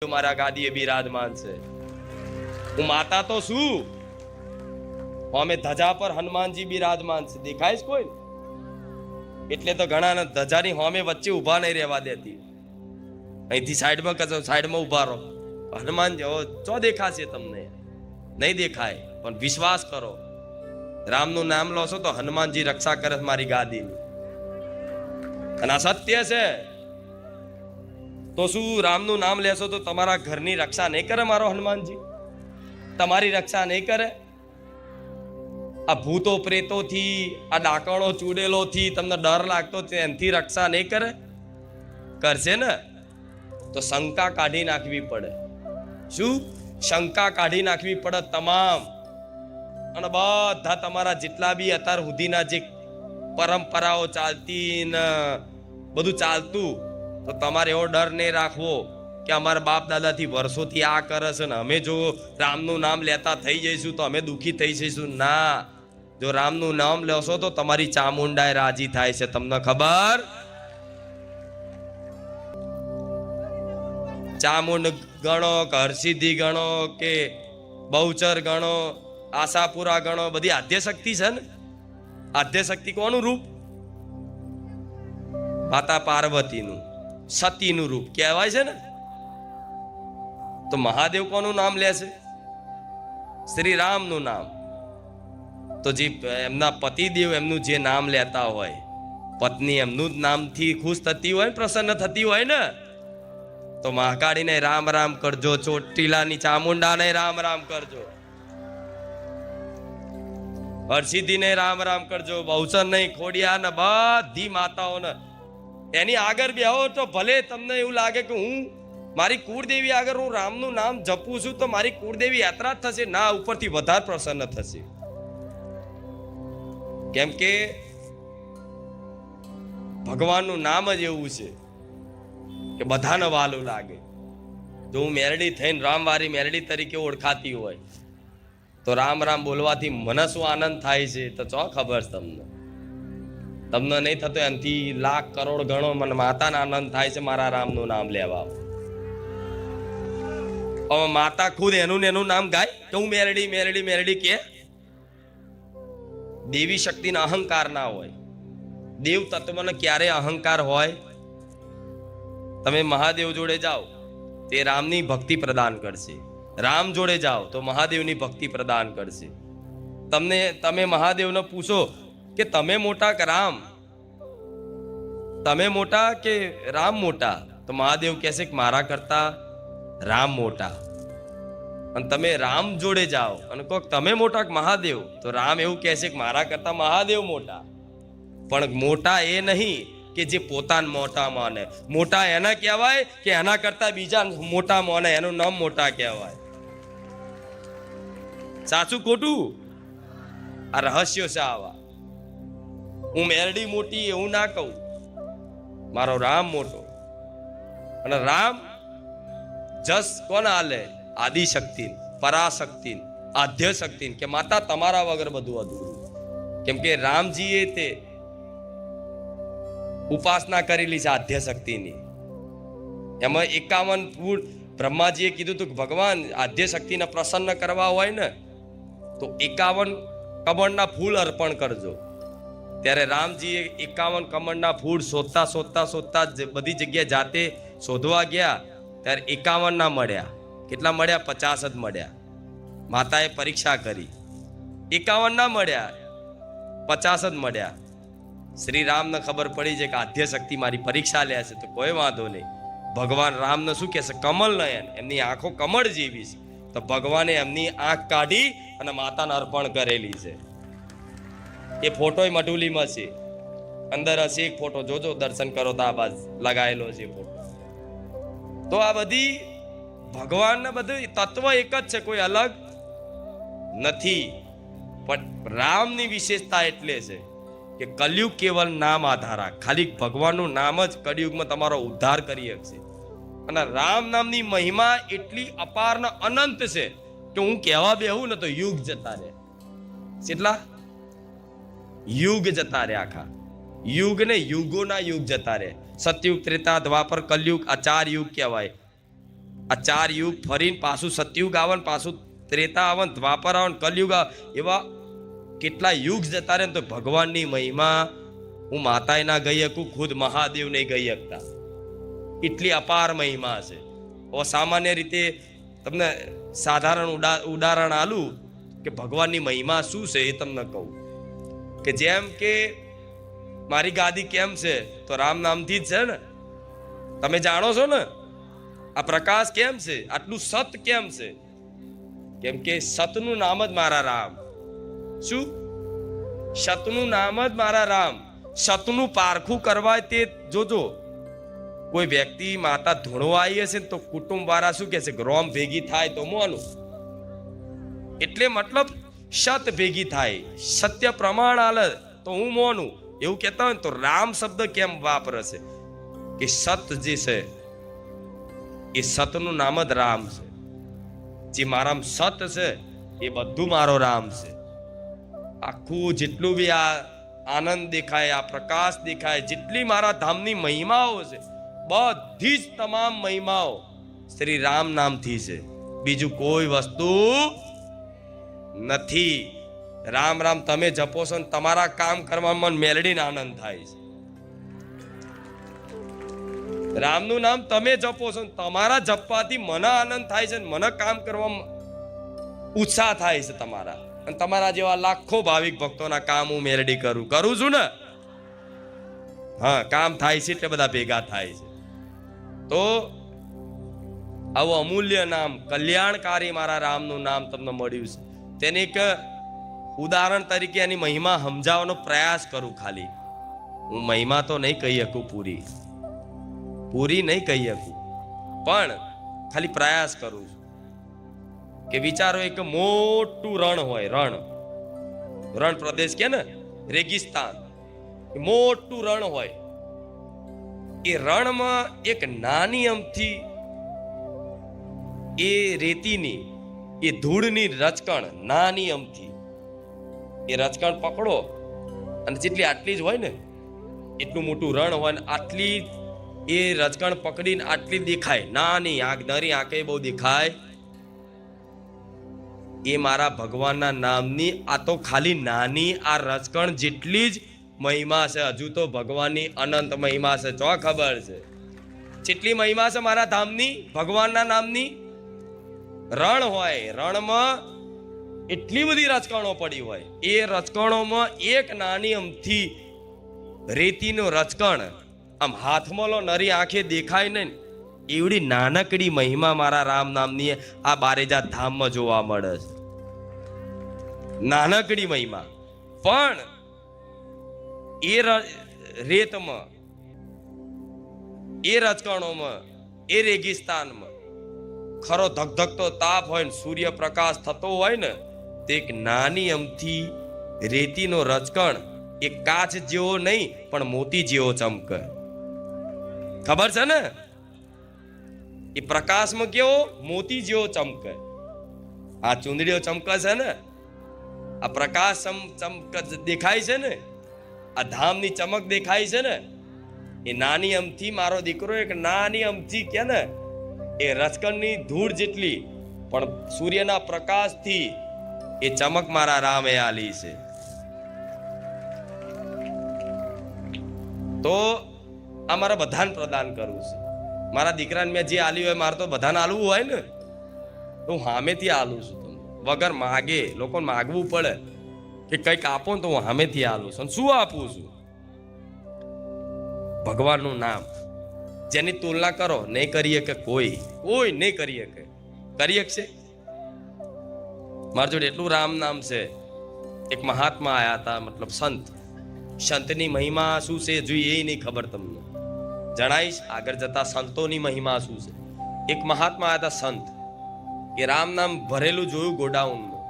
મારા ગાદીએ બિરાજમાન છે. હું માતા તો શું, અમે ધજા પર હનુમાનજી બિરાજમાન છે. દેખાય છે કોઈ? એટલે તો ઘણા ધજાની હોમે વચ્ચે ઉભા નહીં રહેવા દેતી. અહીંથી સાઈડમાં કજો, સાઈડમાં ઉભા રહો. હનુમાનજી ચો દેખાશે તમને? નહીં દેખાય. પણ વિશ્વાસ કરો, રામનું નામ લો છો તો હનુમાનજી રક્ષા કરે મારી ગાદીની. અને આ સત્ય છે. તો શું રામનું નામ લેશો તો તમારા ઘરની રક્ષા નહીં કરે મારો હનુમાનજી? તમારી રક્ષા નહીં કરે? આ ભૂતો પ્રેતોથી, આ ડાકણો ચૂડેલોથી તમને ડર લાગતો એનાથી રક્ષા નહીં કરે? કરશે ને? તો શંકા કાઢી નાખવી પડે. શું શંકા કાઢી નાખવી પડે તમામ. અને બધા તમારા જેટલા બી અત્યાર સુધીના જે પરંપરાઓ ચાલતી ને બધું ચાલતું, તો તમારે એવો ડર નહીં રાખવો કે અમારા બાપ દાદાથી વર્ષોથી આ કરે છે ને અમે જો રામનું નામ લેતા થઈ જઈશું તો અમે દુઃખી થઈ જઈશું. ના, જો રામનું નામ લેશો તો તમારી ચામુંડાએ રાજી થાય છે. તમને ખબર? ચામુંડ ગણો કે હરસિદ્ધિ ગણો કે બહુચર ગણો, આશાપુરા ગણો, બધી આદ્ય શક્તિ છે ને. આદ્ય શક્તિ કોનું રૂપ? માતા પાર્વતીનું, સતીનું રૂપ કહેવાય છે ને. તો મહાદેવ કોનું નામ લે છે? શ્રી રામનું નામ. તો જે એમના પતિદેવ એમનું જે નામ લેતા હોય, પત્ની એમનું જ નામથી ખુશ થતી હોય, પ્રસન્ન થતી હોય ને, તો મહાકાળીને રામ રામ કરજો, ચોટીલાની ચામુંડાને રામ રામ કરજો, હરસિદ્ધિને રામ રામ કરજો, બહુચર નહીં, ખોડિયા ને બધી માતાઓને એની આગળ બેહો તો ભલે તમને એવું લાગે કે હું મારી કુળદેવી આગળ હું રામનું નામ જપું છું તો મારી કુળદેવી યાત્રા જ થશે. ના, ઉપરથી વધારે પ્રસન્ન થશે. કેમ કે ભગવાનનું નામ જ એવું છે કે બધાને વાલું લાગે. જો હું મેરડી થઈને રામવારી મેરડી તરીકે ઓળખાતી હોય તો રામ રામ બોલવાથી મને શું આનંદ થાય છે તો ચો ખબર છે તમને? તમને નહીં થતો? એનાથી લાખ કરોડ ગણો મને માતાને આનંદ થાય છે મારા રામનું નામ લેવા. હવે માતા ખુદ એનું નામ ગાય કે હું મેરડી મેરડી મેરડી કે? દેવી શક્તિનો અહંકાર ના હોય. દેવ તત્વનો ક્યારે અહંકાર હોય? તમે મહાદેવ જોડે જાઓ તે રામની ભક્તિ પ્રદાન કરશે. રામ જોડે જાઓ તો મહાદેવની ભક્તિ પ્રદાન કરશે. તમે મહાદેવને પૂછો કે તમે મોટા કે રામ? તમે મોટા કે રામ મોટા? તો મહાદેવ કહેશે કે મારા કરતા રામ મોટા. અને તમે રામ જોડે જાઓ અને કહો તમે મોટા કે મહાદેવ, તો રામ એવું કહેશે કે મારા કરતા મહાદેવ મોટા. પણ મોટા એ નહીં કે જે પોતાને મોટા માને. મોટા એના કહેવાય કે એના કરતા બીજા મોટા માને, એનું નામ મોટા કહેવાય. સાચું ખોટું? આ રહસ્યો છે આવા. હું મેરડી મોટી એવું ના કહું, મારો રામ મોટો. અને રામ જસ કોને આલે? આદિશક્તિ, પરાશક્તિ, આદ્ય શક્તિ, કે માતા તમારા વગર બધું અધૂરું. કેમ કે રામજીએ તે ઉપાસના કરેલી છે આદ્ય શક્તિની. એમાં 51 ફૂટ બ્રહ્માજીએ કીધું હતું કે ભગવાન આદ્ય શક્તિને પ્રસન્ન કરવા હોય ને તો 51 કમળના ફૂલ અર્પણ કરજો. ત્યારે રામજીએ 51 કમળના ફૂલ શોધતા શોધતા શોધતા બધી જગ્યાએ જાતે શોધવા ગયા ત્યારે 51 ના મળ્યા. કેટલા મળ્યા? 50 જ મળ્યા. માતાએ પરીક્ષા કરી, 51 ના મળ્યા, 50 જ મળ્યા. શ્રી રામને ખબર પડી છે કે આદ્ય શક્તિ મારી પરીક્ષા લે છે, તો કોઈ વાંધો નહીં. ભગવાન રામને શું કહેશે? કમળ નયન, એમની આંખો કમળ જેવી છે. તો ભગવાને એમની આંખ કાઢી અને માતાને અર્પણ કરેલી છે. એ ફોટો મઢુલીમાં છે, અંદર હશે એક ફોટો, જોજો દર્શન કરો તો આ બાજુ લગાયેલો છે ફોટો. તો આ બધી ભગવાનના બધું તત્વ એક જ છે, કોઈ અલગ નથી. પણ રામની વિશેષતા એટલે છે કે કલયુગ કેવલ નામ આધારા, ખાલી ભગવાનનું નામ જ કલયુગમાં તમારો ઉદ્ધાર કરી શકશે. અને રામ નામની મહિમા એટલી અપાર ને અનંત છે કે હું કહેવા બેહું ને તો યુગ જતા રહે. કેટલા યુગ જતા રહે? આખા યુગ ને યુગોના યુગ જતા રહે. સતયુગ, ત્રેતા, દ્વાપર, કલયુગ, આ 4 યુગ કહેવાય. આ 4 યુગ ફરીને પાછું સતયુગ આવે ને પાછું ત્રેતા આવે ને દ્વાપર આવે ને કલયુગ આવે, એવા કેટલા યુગ જતા રહે ને તો ભગવાનની મહિમા હું માતાએ ના ગઈ શકું, ખુદ મહાદેવ નહીં ગઈ શકતા, એટલી અપાર મહિમા છે. સામાન્ય રીતે તમને સાધારણ ઉદાહરણ આલું કે ભગવાનની મહિમા શું છે એ તમને કહું કે જેમ કે મારી ગાદી કેમ છે તો રામ નામથી જ છે ને, તમે જાણો છો ને. આ પ્રકાશ કેમ છે, આટલું સત કેમ છે? કેમ કે સતનું નામ જ મારા રામ. શું? સતનું નામ જ મારા રામ. સતનું પારખું કરવા તે જોજો. કોઈ વ્યક્તિ માતા ધૂણવા આવી હશે તો કુટુંબ વાળા શું કહે છે, રોમ ભેગી થાય તો મોનું, એટલે મતલબ સત ભેગી થાય, સત્ય પ્રમાણ આલે તો હું મોનું, એવું કહેતા હોય ને તો રામ શબ્દ કેમ વાપરે છે કે સત જે છે એ સતનું નામ જ રામ છે. જે મારામાં સત છે એ બધું મારો રામ છે. આખું જેટલું બી આ આનંદ દેખાય, આ પ્રકાશ દેખાય, જેટલી મારા ધામની મહિમાઓ છે બધી જ તમામ મહિમાઓ શ્રી રામ નામથી છે, બીજું કોઈ વસ્તુ નથી. રામ રામ તમે જપો છો ને તમારા કામ કરવામાં મેલડીને આનંદ થાય છે. રામનું નામ તમે જપો છો ને તમારા જપવાથી મને આનંદ થાય છે, મને કામ કરવામાં ઉત્સાહ થાય છે તમારા. અને તમારા જેવા લાખો ભાવિક ભક્તોના કામ હું મેલડી કરું છું ને. હા, કામ થાય છે એટલે બધા ભેગા થાય છે. તો આવું અમૂલ્ય નામ, કલ્યાણકારી મારા રામનું નામ તમને મળ્યું છે. તેને એક ઉદાહરણ તરીકે એની મહિમા સમજાવવાનો પ્રયાસ કરું. ખાલી હું મહિમા તો નહીં કહી શકું, પૂરી નહીં કહી શકું, પણ ખાલી પ્રયાસ કરું છું કે વિચારો એક મોટું રણ હોય, રણ પ્રદેશ કે ને, રેગિસ્તાન, મોટું રણ હોય. એ રણમાં એક નાની અમથી એ રેતીની, એ ધૂળની રચકણ, નાની અમથી એ રચકણ પકડો અને જેટલી આટલી જ હોય ને, એટલું મોટું રણ હોય ને આટલી એ રચકણ પકડીને આટલી દેખાય, નાની નરી આંખે બહુ દેખાય. એ મારા ભગવાનના નામની આ તો ખાલી નાની આ રચકણ જેટલી જ મહિમા છે. હજુ તો ભગવાનની અનંત મહિમા છે. ચો ખબર છે જેટલી મહિમા છે મારા ધામની, ભગવાનના નામની. રણ હોય, રણમાં એટલી બધી રચકણો પડી હોય, એ રચકણોમાં એક નાની અમથી રેતીનો રચકણ આમ હાથમાં લો, નરી આંખે દેખાય ને, એવડી નાનકડી મહિમા મારા રામ નામની આ બારેજા ધામમાં જોવા મળે છે. નાનકડી મહિમા, પણ એ રેતમાં, એ રચકણોમાં, એ રેગિસ્તાનમાં ખરો ધગધગતો તાપ હોય ને સૂર્યપ્રકાશ થતો હોય ને, તે એક નાની અમથી રેતીનો રચકણ એ કાચ જેવો નહીં પણ મોતી જેવો ચમકે. ખબર છે ને? એ પ્રકાશમાં કેવો મોતી જેવો ચમકે. આ ચુંદડીઓ ચમકે છે ને, આ પ્રકાશ દેખાય છે ને, આ ધામની ચમક દેખાય છે ને, એ નાની અમથી મારો દીકરો એક નાની અમથી કે ને એ રચકણની ધૂળ જેટલી પણ સૂર્યના પ્રકાશથી એ ચમક મારા રામે આલી છે. તો આ મારા બધાને પ્રદાન કરવું છે. મારા દીકરાને મેં જે આલ્યું હોય, મારે તો બધાને આલવું હોય ને, તો હું સામેથી આલું છું. તમને વગર માગે, લોકોને માગવું પડે કે કંઈક આપો ને તો હું સામેથી આલું છું. શું આપું છું? ભગવાનનું નામ, જેની તુલના કરો નહીં કરીએ કે કોઈ નહીં કરીએ કે કરી શકશે. મારા જોડે એટલું રામ નામ છે. એક મહાત્મા આયા હતા, મતલબ સંતની મહિમા શું છે જોઈએ એ નહીં ખબર તમને. જણાઈશ આગળ જતા સંતોની મહિમા શું છે. એક મહાત્મા આયા હતા સંત, કે રામ નામ ભરેલું જોયું ગોડાઉનમાં,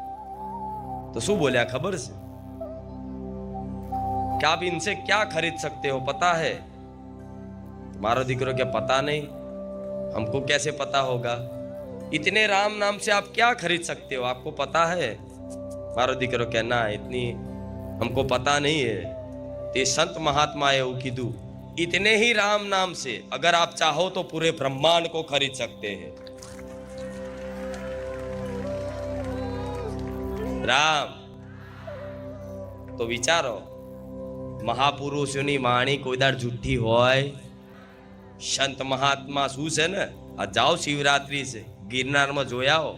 તો શું બોલ્યા ખબર છે કે આપ इनसे क्या खरीद सकते हो, पता है? मारो દીકરો કે पता नहीं, हमको कैसे पता होगा? इतने राम नाम से आप क्या खरीद सकते हो, आपको पता है? मारो દીકરો કે ના, इतनी हमको पता नहीं है. તે સંત મહાત્માએ એવું કીધું, इतने ही राम नाम से अगर आप चाहो तो पूरे ब्रह्मांड को खरीद सकते हैं. રામ. તો વિચારો, મહાપુરુષોની વાણી કોઈ દાડ જુઠ્ઠી હોય? સંત મહાત્મા શું છે ને, આ જાઓ શિવરાત્રી છે, ગિરનારમાં જોયા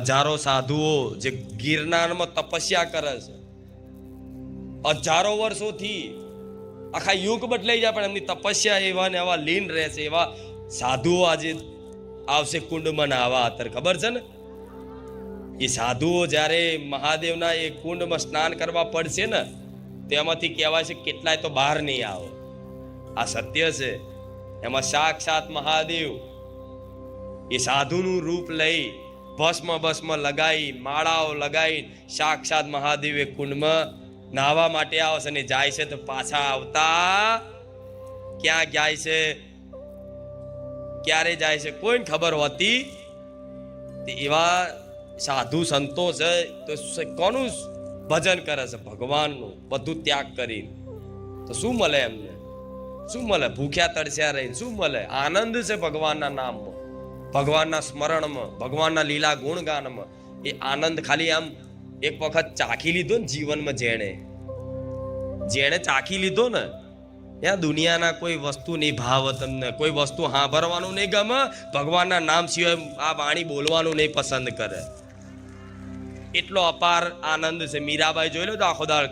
હજારો સાધુઓ જે ગિરનારમાં તપસ્યા કરે છે, હજારો વર્ષોથી, આખા યુગ બદલાઈ જાય પણ એમની તપસ્યા એવા ને એવા લીન રહે છે. એવા સાધુઓ આજે આવશે કુંડમાં નાહવા. અત્યારે ખબર છે ને, એ સાધુઓ જ્યારે મહાદેવના એ કુંડમાં સ્નાન કરવા પડશે ને, તેમાંથી કહેવાય છે કેટલાય તો બહાર નહીં આવે. આ સત્ય છે. એમાં સાક્ષાત મહાદેવ એ સાધુનું રૂપ લઈ ભસ્મ લગાવી, માળાઓ લગાવી, સાક્ષાત મહાદેવ એ કુંડમાં નાહવા માટે આવશે ને જાય છે. તો પાછા આવતા ક્યાં જાય છે, ક્યારે જાય છે, કોઈને ખબર હોતી. એવા સાધુ સંતો છે તો કોનું ભજન કરે છે? ભગવાનનું. બધું ત્યાગ કરીને તો શું મળે એમને? શું મળે? ભૂખ્યા તરસ્યા રહીને શું મળે? આનંદ છે ભગવાનના નામમાં, ભગવાનના સ્મરણમાં, ભગવાનના લીલા ગુણગાનમાં. એ આનંદ ખાલી આમ એક વખત ચાખી લીધો ને જીવનમાં, જેણે ચાખી લીધો ને, ત્યાં દુનિયાના કોઈ વસ્તુ નહીં ભાવ તમને, કોઈ વસ્તુ સાંભળવાનું નહીં ગમે, ભગવાનના નામ સિવાય આ વાણી બોલવાનું નહીં પસંદ કરે. એટલો અપાર આનંદ છે. મીરાબાઈ જોઈ લો તો આખો દાળ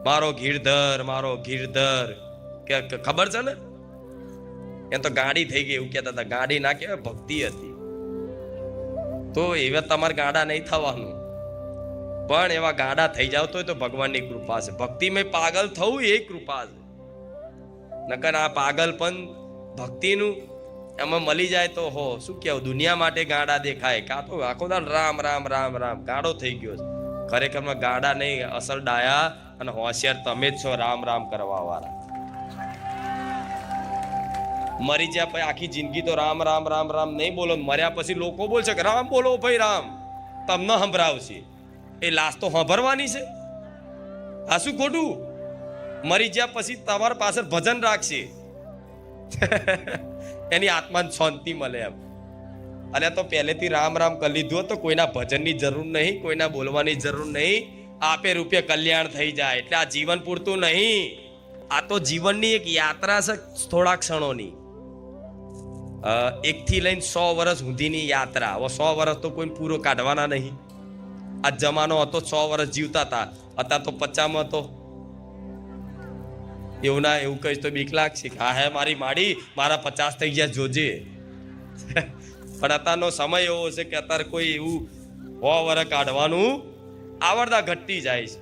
મારો ગીરધર, મારો ગીરધર, કે ખબર છે ને, એ તો ગાડી થઈ ગઈ એવું કહેતા હતા. ગાડી ના કહેવાય, ભક્તિ હતી. તો એવા તમારે ગાડા નહીં થવાનું, પણ એવા ગાડા થઈ જાવ તો ભગવાનની કૃપા છે. ભક્તિમાં પાગલ થવું એ કૃપા છે. નકર આ પાગલ પણ ભક્તિનું એમાં મળી જાય તો હો શું કેવું, દુનિયા માટે ગાડા દેખાય. કાં તો આખો દાન રામ રામ રામ રામ ગાડો થઈ ગયો છે. ખરેખરમાં ગાડા નહીં, અસલ ડાયા અને હોશિયાર તમે જ છો રામ રામ કરવા વાળા. મરી જ્યાં પછી આખી જિંદગી તો રામ રામ રામ રામ નહીં બોલો, મર્યા પછી લોકો બોલશે કે રામ બોલો ભાઈ રામ, તમને સંભળાવશે. એ લાશ તો સાંભળવાની છે. આ શું ખોટું? મરી જ્યાં પછી તમારા પાછળ ભજન રાખશે, એની આત્માને શાંતિ મળે એમ. અને તો પહેલેથી રામ રામ કરી લીધું તો કોઈના ભજનની જરૂર નહીં, કોઈના બોલવાની જરૂર નહીં. આપે રૂપે કલ્યાણ થઈ જાય. એટલે આ જીવન પૂરતું નહીં, આ તો જીવનની એક યાત્રા છે, થોડા ક્ષણોની. 1 થી લઈને 100 વર્ષ સુધીની યાત્રા. હવે 100 વર્ષ તો કોઈ પૂરો કાઢવાના નહીં. આ જમાનો હતો 100 વર્ષ જીવતા હતા, અત્યારે તો 50માં હતો. એવું ના એવું કહીશ તો બીક લાગશે કે હા હે મારી માડી, મારા 50 થઈ ગયા જોજે. પણ અત્યારનો સમય એવો છે કે અત્યારે કોઈ એવું 100 વર્ષ કાઢવાનું આવડતા ઘટતી જાય છે.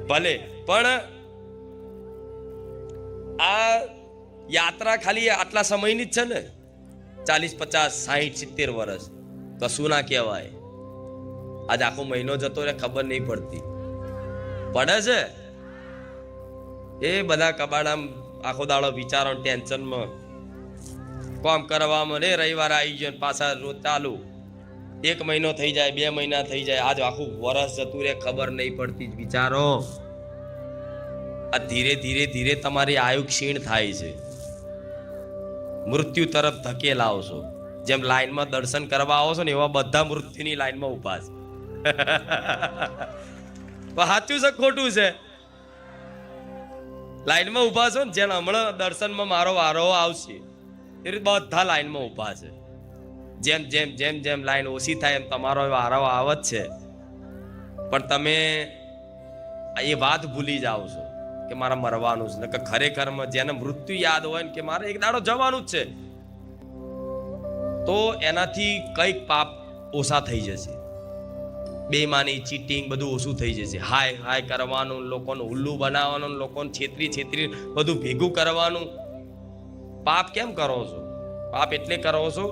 ભલે પણ આ યાત્રા ખાલી આટલા સમયની જ છે ને, 40 50 60 70 વર્ષ કશું ના કહેવાય. આજ આખો મહિનો જતો રે ખબર નહીં પડતી. પડે છે એ બધા કબાડામ આખો દાડો વિચારો ટેન્શનમાં કામ કરવામાં. રે રવિવાર આવી ગયો પાછા રોજ ચાલુ. 1 મહિનો થઈ જાય, 2 મહિના થઈ જાય, આજ આખું વર્ષ જતું રે ખબર નહીં પડતી. વિચારો, આ ધીરે ધીરે ધીરે તમારી આયુ ક્ષીણ થાય છે, મૃત્યુ તરફ ધકેલાવશો. જેમ લાઈનમાં દર્શન કરવા આવો છો ને એવા બધા મૃત્યુની લાઈનમાં ઉભા છે. સાચું છે ખોટું છે? લાઈનમાં ઉભા છો ને, જેને હમણાં દર્શનમાં મારો વારો આવશે એ રીતે બધા લાઈનમાં ઉભા છે. જેમ જેમ જેમ જેમ લાઈન ઓછી થાય એમ તમારો વારો આવે જ છે. પણ તમે એ વાત ભૂલી જાઓ છો કે મારે મરવાનું છે. કે ખરેખરમાં જેને મૃત્યુ યાદ હોય ને કે મારે એક દાડો જવાનું જ છે, તો એનાથી કંઈક પાપ ઓછા થઈ જશે. બેમાની, ચીટિંગ બધું ઓછું થઈ જશે. હાય હાય કરવાનું, લોકોનું ઉલ્લુ બનાવવાનું, લોકોને છેતરી બધું ભેગું કરવાનું. પાપ કેમ કરો છો? પાપ એટલે કરો છો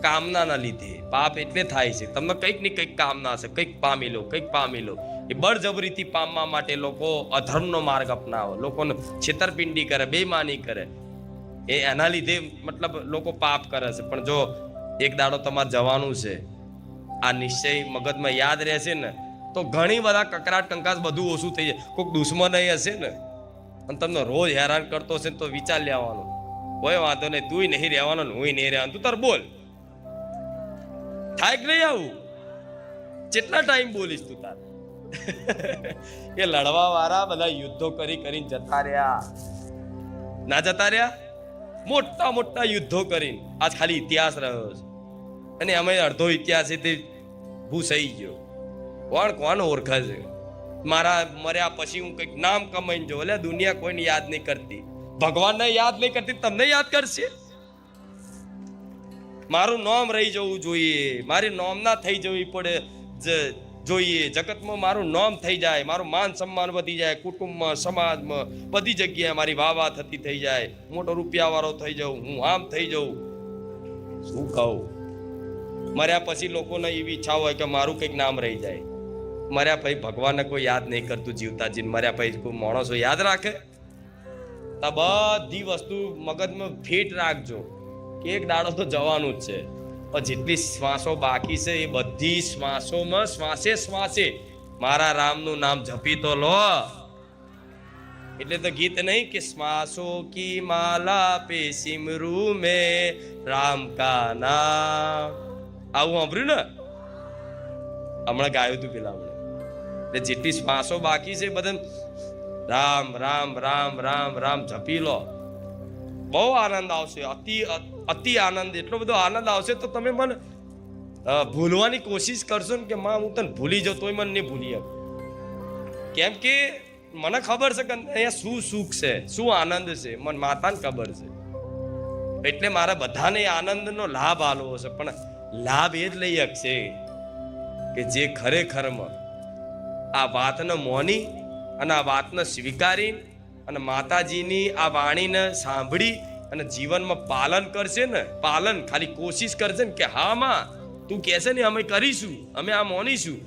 કામનાના લીધે. પાપ એટલે થાય છે તમને કંઈક ને કંઈક કામના હશે, કંઈક પામી લો, કંઈક પામી લો. એ બળજબરીથી પામવા માટે લોકો અધર્મનો માર્ગ અપનાવે, લોકોને છેતરપિંડી કરે, બેમાની કરે. એના લીધે મતલબ લોકો પાપ કરે છે. પણ જો એક દાડો તમારે જવાનું છે, આ નિશ્ચય મગજમાં યાદ રહેશે ને, તો ઘણી બધા કકરાટ કંકાસ બધું ઓછું થઈ જાય. કોઈક દુશ્મન હશે ને અને તમને રોજ હેરાન કરતો હશે તો વિચાર લેવાનું, કોઈ વાંધો નહીં, તું નહીં રહેવાનો ને હું નહીં રહેવાનું, તું તાર બોલ. થાય કે નહીં આવું? કેટલા ટાઈમ બોલીશ તું તાર? એ લડવા વાળા બધા યુદ્ધો કરીને જતા રહ્યા, ના જતા રહ્યા? મોટા મોટા યુદ્ધો કરીને આજ ખાલી ઇતિહાસ રહ્યો છે, અને અમે અડધો ઇતિહાસ તે ભૂસાઈ ગયો. કોણ ઓળખે છે? મારા મર્યા પછી હું કઈક નામ કમાઈને જો, એટલે દુનિયા કોઈને યાદ નહીં કરતી, ભગવાનને યાદ નહીં કરતી, તમને યાદ કરશે? મારું નામ રહી જવું જોઈએ, મારી નામ ના થઈ જવી પડે જોઈએ, જગતમાં મારું નામ થઈ જાય, મારું માન સન્માન વધી જાય, કુટુંબમાં, સમાજમાં, બધી જગ્યાએ મારી વાહ થતી થઈ જાય, મોટો રૂપિયા વાળો થઈ જાઉં, હું આમ થઈ જાઉં. શું કહું? મર્યા પછી લોકોને એવી ઈચ્છા હોય કે મારું કંઈક નામ રહી જાય. મર્યા પછી ભગવાનને કોઈ યાદ નહીં કરતું, જીવતા જીને મર્યા પછી કોઈ માણસો યાદ રાખે? તો બધી વસ્તુ મગજમાં ફિટ રાખજો કે એક દાડો તો જવાનું જ છે. પણ જેટલી શ્વાસો બાકી છે એ બધી શ્વાસોમાં શ્વાસે મારા રામનું નામ જપી તો લો. એટલે તો ગીત નહીં કે શ્વાસો કી માલા પે સિમરૂ મે રામ કા નામ, આવું સાંભળ્યું ને? હમણાં ગાયું તું પેલા હમણાં. એટલે જેટલી શ્વાસો બાકી છે બધા રામ રામ રામ રામ રામ જપી લો. બહુ આનંદ આવશે, અતિ આનંદ, એટલો બધો આનંદ આવશે તો તમે મને ભૂલવાની કોશિશ કરશો ને કે માં હું તને ભૂલી જાઉં તોય મને નહીં ભૂલી શકું. કેમ કે મને ખબર છે કે અહીંયા શું સુખ છે, શું આનંદ છે, મને માતાને ખબર છે. એટલે મારે બધાને આનંદનો લાભ આલવો છે, પણ લાભ એ જ લઈ શકશે કે જે ખરેખરમાં આ વાતને મોની અને આ વાતને સ્વીકારી અને માતાજીની આ વાણીને સાંભળી અને જીવનમાં પાલન કરશે ને, પાલન ખાલી કોશિશ કરશે ને કે હા માં તું કહેશે ને અમે કરીશું, અમે આ મોનીશું,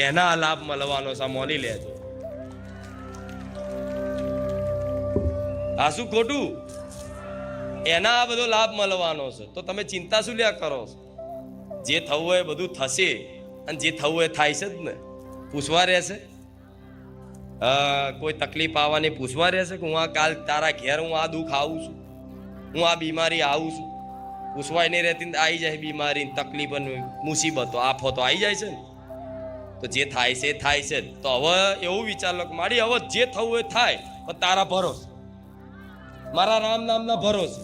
એના લાભ મળવાનો છે. મોની લેજો. આ શું ખોટું? એના આ બધો લાભ મળવાનો છે. તો તમે ચિંતા શું લ્યા કરો છો? જે થવું હોય બધું થશે, અને જે થવું હોય થાય છે જ ને. પૂછવા રહેશે કોઈ તકલીફ આવવાની, પૂછવા રહેશે કે હું આ કાલ તારા ઘેર હું આ દુઃખ આવું છું, હું આ બીમારી આવું છું? પૂછવાય નહીં રહેતી, આવી જાય બીમારી, તકલીફ, મુસીબતો, આફતો આવી જાય છે ને. તો જે થાય છે થાય છે. તો હવે એવું વિચાર લો કે મારી હવે જે થવું હોય થાય, પણ તારા ભરોસે, મારા રામ નામના ભરોસે,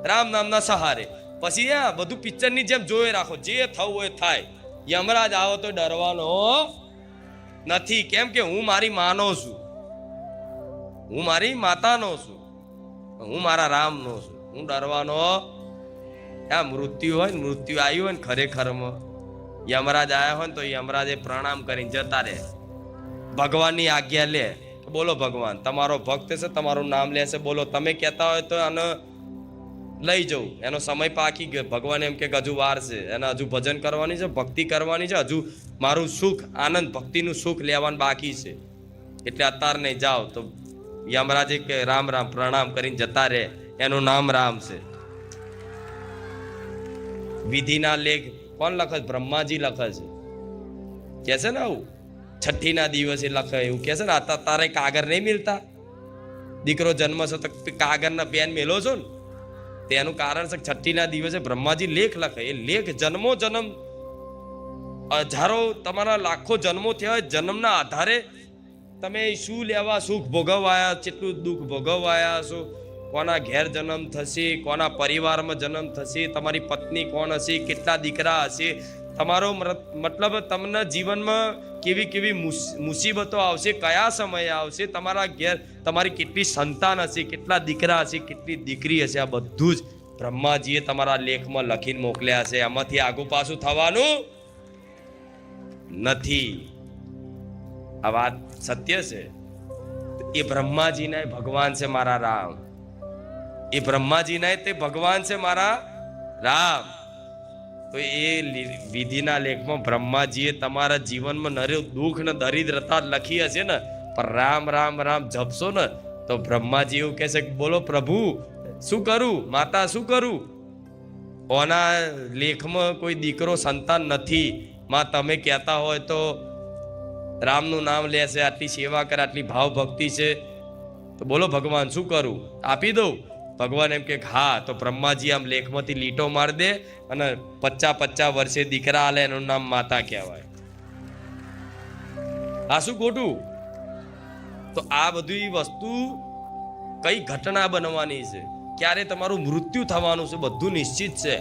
રામ નામના સહારે. પછી આ બધું પિક્ચરની જેમ જોઈ રાખો, જે થવું હોય થાય. યમરાજ આવો તો ડરવાનો નથી. કેમ કે હું મારી માનો છું, હું મારી માતાનો છું, હું મારા રામનો છું. હું ડરવાનો? આ મૃત્યુ હોય ને, મૃત્યુ આવ્યું હોય ને ખરેખરમાં યમરાજ આવ્યા હોય ને તો યમરાજે પ્રણામ કરીને જતા રહે. ભગવાનની આજ્ઞા લે, બોલો ભગવાન તમારો ભક્ત છે, તમારું નામ લેશે, બોલો તમે કહેતા હોય તો આને લઈ જવું. એનો સમય પાકી ગયો. ભગવાન એમ કે હજુ વાર છે, એને હજુ ભજન કરવાની છે, ભક્તિ કરવાની છે, હજુ મારું સુખ, આનંદ, ભક્તિનું સુખ લેવાનું બાકી છે. એટલે અત્યારે નહીં જાઓ. તો યમરાજે કે રામ રામ પ્રણામ કરીને જતા રહે. એનું નામ રામ છે. વિધિના લેખ કોણ લખે? બ્રહ્માજી લખે છે. કે છે ને આવું છઠ્ઠીના દિવસે લખે, એવું કે છે ને. તારે કાગળ નહીં મિલતા? દીકરો જન્મ છે તો કાગળના પેન મેલો છો ને, તેનું કારણ છે છઠ્ઠીના દિવસે બ્રહ્માજી લેખ લખે. એ લેખ જન્મો જન્મ, હજારો તમારા લાખો જન્મો થયા, જન્મના આધારે તમે શું લેવા સુખ ભોગવાયા, કેટલું દુઃખ ભોગવાયા છો, કોના ઘેર જન્મ થશે, કોના પરિવારમાં જન્મ થશે, તમારી પત્ની કોણ હશે, કેટલા દીકરા હશે, તમારો મતલબ તમને જીવનમાં કેવી કેવી મુસીબતો આવશે, કયા સમયે આવશે, તમારા ઘેર તમારી કેટલી સંતાન હશે, કેટલા દીકરા હશે, કેટલી દીકરી હશે, આ બધું જ બ્રહ્માજીએ તમારા લેખમાં લખીને મોકલ્યા છે. આમાંથી આગું પાછું થવાનું નથી. આ વાત સત્ય છે. એ બ્રહ્માજીના ભગવાન છે મારા રામ. એ બ્રહ્માજીના તે ભગવાન છે મારા રામ. તો એ વિધિના લેખમાં બ્રહ્માજીએ તમારા જીવનમાં નરે દુઃખ ને દરિદ્રતા લખી હશે ને, પણ રામ રામ રામ જપશો ને તો બ્રહ્માજી એવું કહેશે કે બોલો પ્રભુ શું કરું, માતા શું કરું? ઓના લેખમાં કોઈ દીકરો સંતાન નથી. માં તમે કહેતા હોય તો રામનું નામ લેશે, આટલી સેવા કરે, આટલી ભાવ ભક્તિ છે, તો બોલો ભગવાન શું કરું, આપી દઉં? ભગવાન એમ કે હા. તો બ્રહ્માજી આમ લેખમાંથી લીટો મારી દે અને 50-50 વર્ષે દીકરા આલે, એનું નામ માતા કહેવાય. આ શું ખોટું? તો આ બધી વસ્તુ કઈ ઘટના બનવાની છે, ક્યારે તમારું મૃત્યુ થવાનું છે, બધું નિશ્ચિત છે.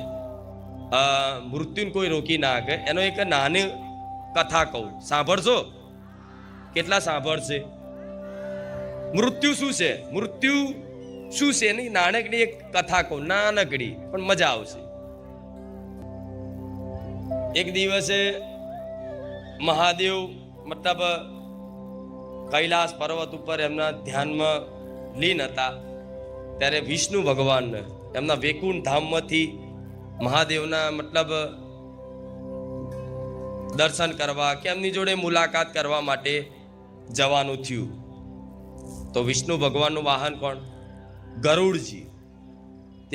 મૃત્યુને કોઈ રોકી ના શકે. એનો એક નાની કથા કહું, સાંભળશો? કેટલા સાંભળશે? મૃત્યુ શું છે, મૃત્યુ શું છે એની નાનકડી એક કથા કહું, નાનકડી પણ મજા આવશે. એક દિવસે મહાદેવ મતલબ કૈલાસ પર્વત ઉપર એમના ધ્યાનમાં લીન હતા. ત્યારે વિષ્ણુ ભગવાનને એમના વૈકુંઠ ધામમાંથી મહાદેવના મતલબ દર્શન કરવા કે એમની જોડે મુલાકાત કરવા માટે જવાનું થયું. તો વિષ્ણુ ભગવાનનું વાહન કોણ? ગરુડજી.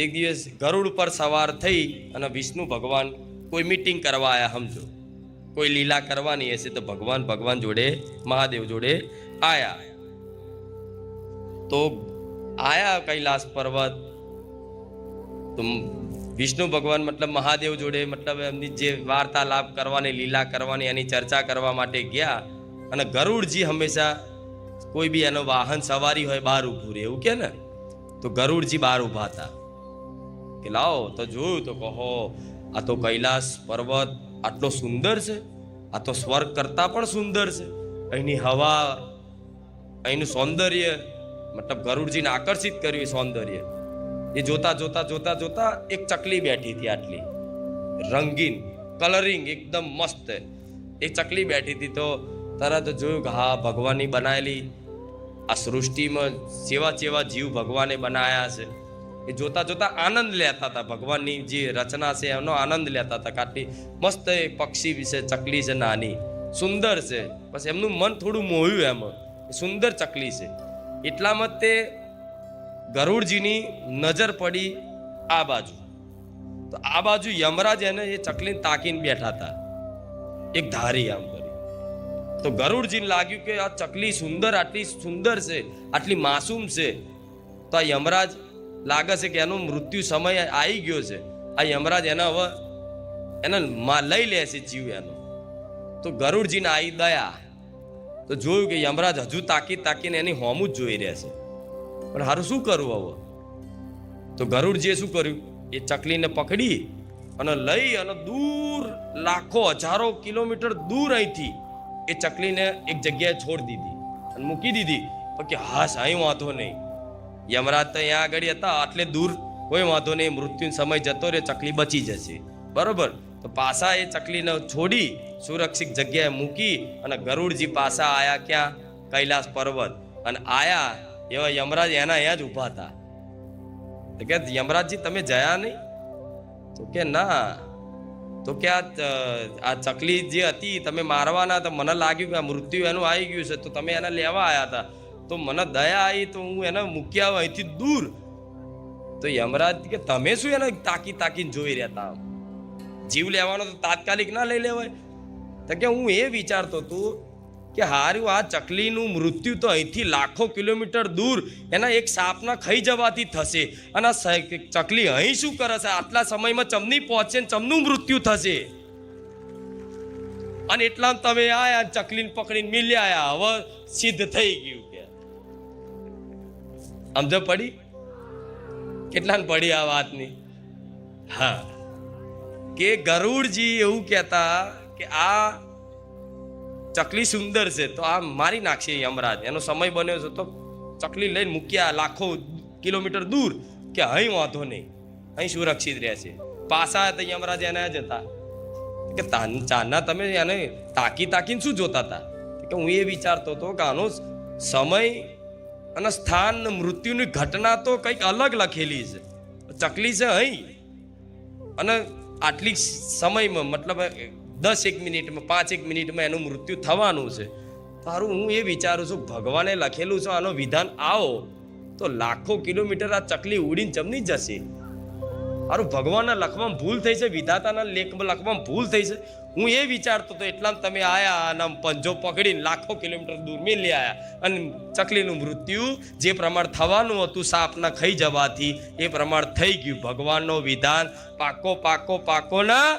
એક દિવસ ગરુડ પર સવાર થઈ અને વિષ્ણુ ભગવાન કોઈ મીટિંગ કરવા આવ્યા, સમજો કોઈ લીલા કરવાની હશે તો ભગવાન જોડે, મહાદેવ જોડે આયા. તો આયા કૈલાસ પર્વત. તો વિષ્ણુ ભગવાન મતલબ મહાદેવ જોડે મતલબ એમની જે વાર્તાલાપ કરવાની, લીલા કરવાની, એની ચર્ચા કરવા માટે ગયા. અને ગરુડજી હંમેશા કોઈ બી એનો વાહન સવારી હોય બહાર ઊભું રહે, એવું કે ને. તો ગરુડજી બહાર ઊભા હતા કે લાવો. તો જોયું તો કહો, આ તો કૈલાસ પર્વત આટલો સુંદર છે, આ તો સ્વર્ગ કરતા પણ સુંદર છે. અહીંની હવા, અહીંનું સૌંદર્ય મતલબ ગરુડજીને આકર્ષિત કર્યું સૌંદર્ય. એ જોતા જોતા જોતા જોતા એક ચકલી બેઠી હતી, આટલી રંગીન, કલરિંગ એકદમ મસ્ત એ ચકલી બેઠી હતી. તો તરત જોયું કે હા, ભગવાનની બનાવેલી આ સૃષ્ટિમાં સેવા સેવા જીવ ભગવાને બનાયા છે. એ જોતા જોતા આનંદ લેતા હતા, ભગવાનની જે રચના છે એનો આનંદ લેતા હતા. કાટલી મસ્ત એ પક્ષી વિશે, ચકલી છે નાની, સુંદર છે. બસ એમનું મન થોડું મોહ્યું એમાં, સુંદર ચકલી છે. એટલામાં તે ગરુડજીની નજર પડી આ બાજુ. તો આ બાજુ યમરાજ એને એ ચકલીને તાકીને બેઠા હતા, એક ધારી આમ કરી. તો ગરુડજીને લાગ્યું કે આ ચકલી સુંદર, આટલી સુંદર છે, આટલી માસૂમ છે, તો આ યમરાજ લાગે છે કે એનો મૃત્યુ સમય આવી ગયો છે. આ યમરાજ એના હવે એને લઈ લે છે જીવ એનો. તો ગરુડજીને આવી દયા. તો જોયું કે યમરાજ હજુ તાકીને એની હોમું જ જોઈ રહ્યા છે. પણ હારું શું કરવું હવે? તો ગરુડજીએ શું કર્યું? એ ચકલીને પકડી અને લઈ અને દૂર, લાખો હજારો કિલોમીટર દૂર અહીંથી એ ચકલીને એક જગ્યાએ છોડી દીધી અને મૂકી દીધી. કે હા સાઈ વાંધો નહીં, યમરાજ તો અહીંયા આગળ હતા, આટલે દૂર, કોઈ વાંધો નહીં, મૃત્યુ સમય જતો રહે, ચકલી બચી જશે, બરોબર. તો પાછા એ ચકલીને છોડી સુરક્ષિત જગ્યાએ મૂકી અને ગરુડજી પાછા આયા ક્યાં? કૈલાસ પર્વત. અને આયા એવા યમરાજ એના અહીંયા જ ઊભા હતા. તો કે યમરાજજી તમે જયા નહીં? તો કે ના. તો કે આ ચકલી જે હતી તમે મારવાના, તો મને લાગ્યું કે આ મૃત્યુ એનું આવી ગયું છે, તો તમે એને લેવા આવ્યા હતા, તો મને દયા આવી તો હું એને મૂકી આવ્યો અહીંથી દૂર. તો યમરાજ કે તમે શું એને તાકીને જોઈ રહેતા? જીવ લેવાનો તો તાત્કાલિક ના લઈ લેવાય. તો કે હું એ વિચારતો હતો કે હારું, આ ચકલીનું મૃત્યુ તો અહીંથી લાખો કિલોમીટર દૂર એના એક સાપના ખાઈ જવાથી થશે, અને ચકલી અહીં શું કરે છે? આટલા સમયમાં ચમની પહોંચે, ચમનું મૃત્યુ થશે. અને એટલા તમે આયા, ચકલીને પકડીને મિલ્યા, હવે સિદ્ધ થઈ ગયું. કે સમજ પડી? કેટલાને પડી આ વાતની? હા, કે ગરુડજી એવું કહેતા કે આ ચકલી સુંદર છે તો આ મારી નાખશે યમરાજ, એનો સમય બન્યો છે, તો ચકલી લઈને મૂક્યા લાખો કિલોમીટર દૂર, કે અહીં વાંધો નહીં, અહીં સુરક્ષિત રહેશે. પાછા તો યમરાજ એના જ હતા. કે ચાના તમે એને તાકીને શું જોતા હતા? કે હું એ વિચારતો હતો કે આનો સમય અને સ્થાન, મૃત્યુની ઘટના તો કંઈક અલગ લખેલી છે. ચકલી છે અહીં, અને આટલી સમયમાં મતલબ 10 મિનિટમાં, 5 મિનિટમાં એનું મૃત્યુ થવાનું છે. તારું હું એ વિચારું છું, ભગવાને લખેલું છે આનો વિધાન આવો, તો લાખો કિલોમીટર આ ચકલી ઉડીને જમની જશે. તારું ભગવાનના લખવામાં ભૂલ થઈ છે, વિધાતાના લખવામાં ભૂલ થઈ છે. હું એ વિચારતો તો એટલા તમે આયા અને પંજો પકડીને લાખો કિલોમીટર દૂર મેલી આયા, અને ચકલીનું મૃત્યુ જે પ્રમાણ થવાનું હતું સાપના ખાઈ જવાથી, એ પ્રમાણ થઈ ગયું. ભગવાનનો વિધાન પાકો ના.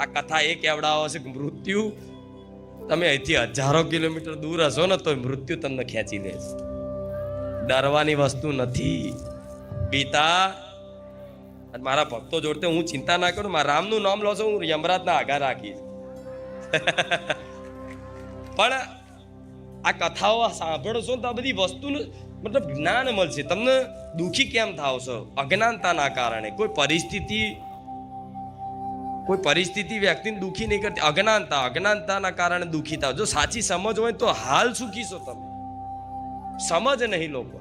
આ કથા એ કેવડાવે છે કે મૃત્યુ તમે અહીંથી હજારો કિલોમીટર દૂર હશો ને તો મૃત્યુ તમને ખેંચી લે. ડરવાની વસ્તુ નથી. પિતા મારા ભક્તો જોડતે હું ચિંતા ના કરું, મારા રામનું નામ લો છો, હું યમરાજના આગા રાખીશ. પણ આ કથાઓ સાંભળો છો તો આ બધી વસ્તુનું મતલબ જ્ઞાન મળશે. તમને દુઃખી કેમ થાવ છો? અજ્ઞાનતાના કારણે. કોઈ પરિસ્થિતિ વ્યક્તિને દુઃખી નહીં કરતી. અજ્ઞાનતાના કારણે દુઃખી થાવ. જો સાચી સમજ હોય તો હાલ સુખી છો તમે. સમજ નહીં લોકો.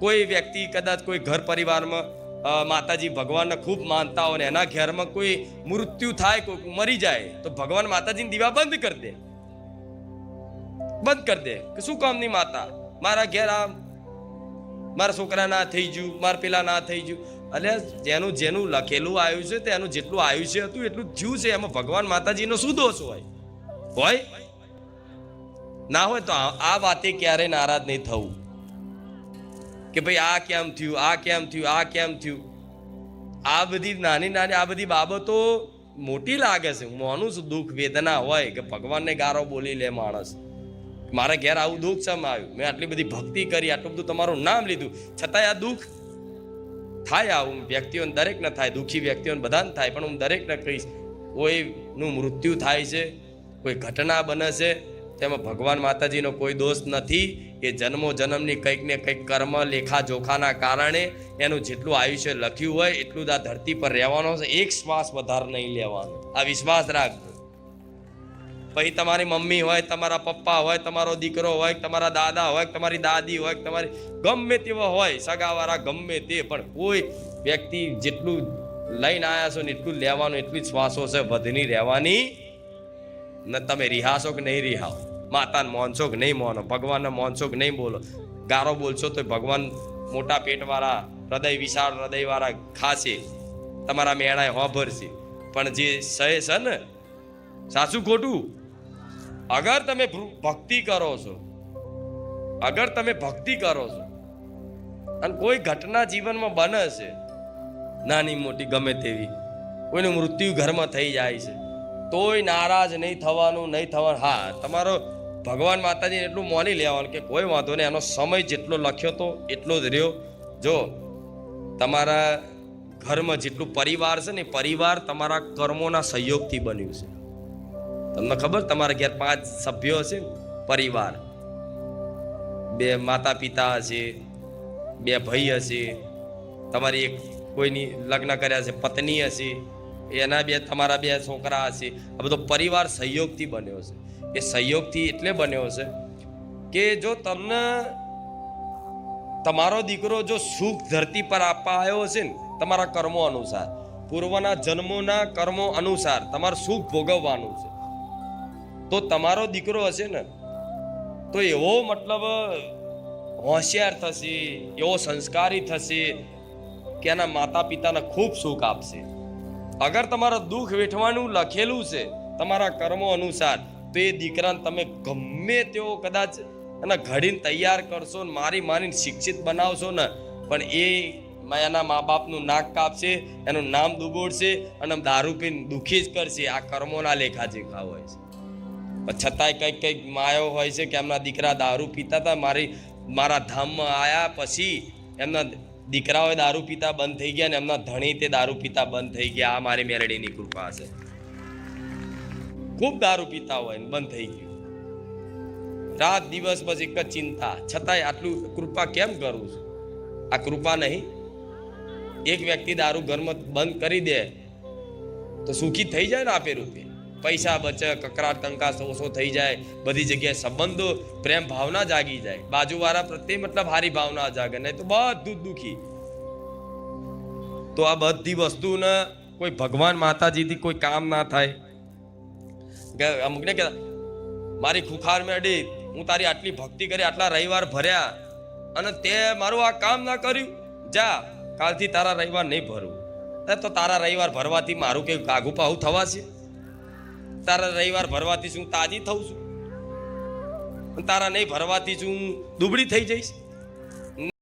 કોઈ વ્યક્તિ કદાચ કોઈ ઘર પરિવારમાં માતાજી ભગવાનને ખૂબ માનતા હોય ને એના ઘરમાં કોઈ મૃત્યુ થાય, કોઈ મરી જાય તો ભગવાન માતાજીની દીવા બંધ કરી દે કે શું કામની માતા, મારા ઘેર આ મારા છોકરા ના થઈ ગયું, મારા પેલા ના થઈ ગયું. એટલે જેનું લખેલું આવ્યું છે તેનું જેટલું આયુષ્ય હતું એટલું થયું છે. એમાં ભગવાન માતાજીનો શું દોષ હોય? ના હોય તો આ વાતે ક્યારે નારાજ નહીં થવું કે ભાઈ આ કેમ થયું, આ કેમ થયું, આ કેમ થયું. આ બધી નાની આ બધી બાબતો મોટી લાગે છે. હું માનું છું દુઃખ વેદના હોય કે ભગવાનને ગારો બોલી લે માણસ. મારા ઘેર આવું દુઃખ શેમ આવ્યું? મેં આટલી બધી ભક્તિ કરી, આટલું બધું તમારું નામ લીધું, છતાંય આ દુઃખ થાય. આવું વ્યક્તિઓને દરેકને થાય, દુઃખી વ્યક્તિઓને બધાને થાય. પણ હું દરેકને કહીશ, કોઈનું મૃત્યુ થાય છે, કોઈ ઘટના બને છે, તેમાં ભગવાન માતાજીનો કોઈ દોષ નથી. એ જન્મો જન્મની કંઈક ને કંઈક કર્મ લેખા જોખાના કારણે એનું જેટલું આયુષ્ય લખ્યું હોય એટલું જ આ ધરતી પર રહેવાનો છે. એક શ્વાસ વધારે નહીં લેવાનો. આ વિશ્વાસ રાખજો. પછી તમારી મમ્મી હોય, તમારા પપ્પા હોય, તમારો દીકરો હોય, તમારા દાદા હોય, તમારી દાદી હોય, તમારી ગમે તેવા હોય સગાવાળા, ગમે તે, પણ કોઈ વ્યક્તિ જેટલું લઈને આવ્યા છો ને એટલું લેવાનું, એટલી જ શ્વાસો છે, વધની રહેવાની. ને તમે રિહાશો કે નહીં રિહાઓ, માતાને મોનશો કે નહીં મોનો, ભગવાનને મોનશો કે નહીં બોલો. ગારો બોલશો તો ભગવાન મોટા પેટવાળા, હૃદય વિશાળ હૃદયવાળા ખાશે, તમારા મેળાએ હોભરશે. પણ જે સહે છે ને સાચું ખોટું, અગર તમે ભક્તિ કરો છો અને કોઈ ઘટના જીવનમાં બને છે નાની મોટી ગમે તેવી, કોઈનું મૃત્યુ ઘરમાં થઈ જાય છે, તોય નારાજ નહીં થવાનું. હા, તમારો ભગવાન માતાજીને એટલું માની લેવાનું કે કોઈ વાંધો નહીં, એનો સમય જેટલો લખ્યો તો એટલો જ રહ્યો. જો તમારા ઘરમાં જેટલું પરિવાર છે ને, પરિવાર તમારા કર્મોના સહયોગથી બન્યું છે. તમને ખબર, તમારા ઘેર 5 સભ્યો હશે, પરિવાર, 2 માતા પિતા હશે, 2 ભાઈ હશે, તમારી એક કોઈની લગ્ન કર્યા છે પત્ની હશે, એના તમારા 2 છોકરા હશે. આ બધો પરિવાર સહયોગથી બન્યો છે. એ સહયોગથી એટલે બન્યો છે કે જો તમને તમારો દીકરો જો સુખ ધરતી પર આપવા આવ્યો હશે ને, તમારા કર્મો અનુસાર, પૂર્વના જન્મોના કર્મો અનુસાર તમારે સુખ ભોગવવાનું છે, તો તમારો દીકરો હશે ને તો એવો મતલબ હોશિયાર થશે, એવો સંસ્કારી થશે કે એના માતા પિતાને ખૂબ સુખ આપશે. અગર તમારું દુઃખ વેઠવાનું લખેલું છે તમારા કર્મો અનુસાર, તો એ દીકરાને તમે ગમે તેવો કદાચ એને ઘડીને તૈયાર કરશો ને મારીને શિક્ષિત બનાવશો ને, પણ એ એના મા બાપનું નાક કાપશે, એનું નામ દુબોડશે અને દારૂ પીને દુઃખી જ કરશે. આ કર્મોના લેખાજોખા હોય છે. છતાંય કંઈક માયો હોય છે કે એમના દીકરા દારૂ પીતા હતા, મારા ધામમાં આવ્યા પછી એમના દીકરાઓએ દારૂ પીતા બંધ થઈ ગયા ને એમના ધણી તે દારૂ પીતા બંધ થઈ ગયા. આ મારી મેરડીની કૃપા છે. ખૂબ દારૂ પીતા હોય ને બંધ થઈ ગયું, રાત દિવસ બસ એક જ ચિંતા. છતાંય આટલું કૃપા કેમ કરું છું? આ કૃપા નહીં. એક વ્યક્તિ દારૂ ઘરમાં બંધ કરી દે તો સુખી થઈ જાય ને, આપે રૂપે પૈસા બચે, કકરાટ કંકાસ ઓછો થઈ જાય, બધી જગ્યાએ સંબંધો પ્રેમ ભાવના જાગી જાય, બાજુવાળા પ્રત્યે મતલબ હારી ભાવના જાગે, નહીં તો બધું દુઃખી. તો આ બધી વસ્તુને કોઈ ભગવાન માતાજીથી કોઈ કામ ના થાય. અમુકને કે મારી ખુખાર મેડી, હું તારી આટલી ભક્તિ કરી, આટલા રવિવાર ભર્યા અને તે મારું આ કામ ના કર્યું, જા કાલથી તારા રવિવાર નહીં ભરવું. તો તારા રવિવાર ભરવાથી મારું કઈ કાગુ પાહું થવાશે? તારા રવિવાર ભરવાથી શું તાજી થઉં છું? તારા નહીં ભરવાથી શું દુબળી થઈ જઈશ?